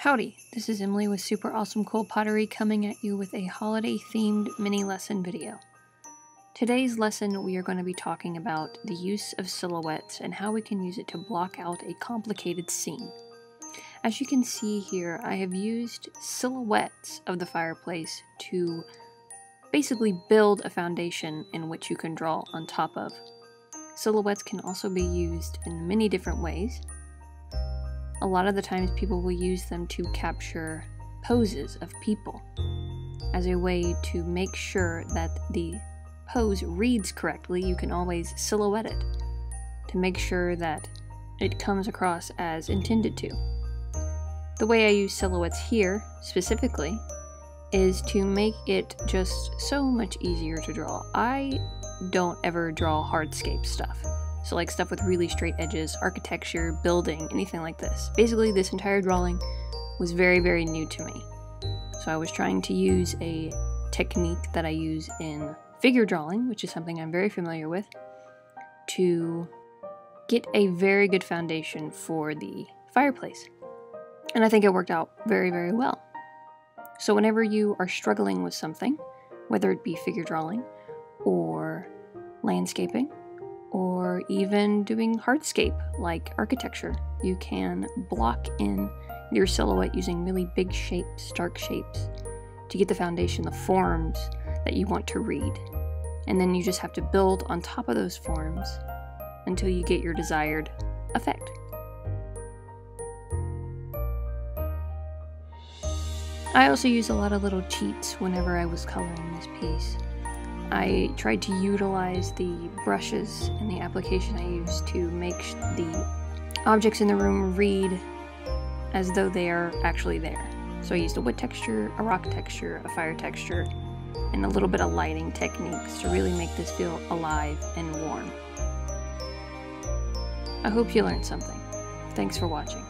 Howdy, this is Emileigh with Super Awesome Cool Pottery coming at you with a holiday-themed mini-lesson video. Today's lesson we are going to be talking about the use of silhouettes and how we can use it to block out a complicated scene. As you can see here, I have used silhouettes of the fireplace to basically build a foundation in which you can draw on top of. Silhouettes can also be used in many different ways. A lot of the times people will use them to capture poses of people as a way to make sure that the pose reads correctly. You can always silhouette it to make sure that it comes across as intended to. The way I use silhouettes here specifically is to make it just so much easier to draw. I don't ever draw hardscape stuff. So like stuff with really straight edges, architecture, building, anything like this. Basically this entire drawing was very, very new to me. So I was trying to use a technique that I use in figure drawing, which is something I'm very familiar with, to get a very good foundation for the fireplace. And I think it worked out very, very well. So whenever you are struggling with something, whether it be figure drawing or landscaping, or even doing hardscape like architecture, you can block in your silhouette using really big shapes, dark shapes, to get the foundation, the forms that you want to read. And then you just have to build on top of those forms until you get your desired effect. I also use a lot of little cheats whenever I was coloring this piece. I tried to utilize the brushes and the application I used to make the objects in the room read as though they are actually there. So I used a wood texture, a rock texture, a fire texture, and a little bit of lighting techniques to really make this feel alive and warm. I hope you learned something. Thanks for watching.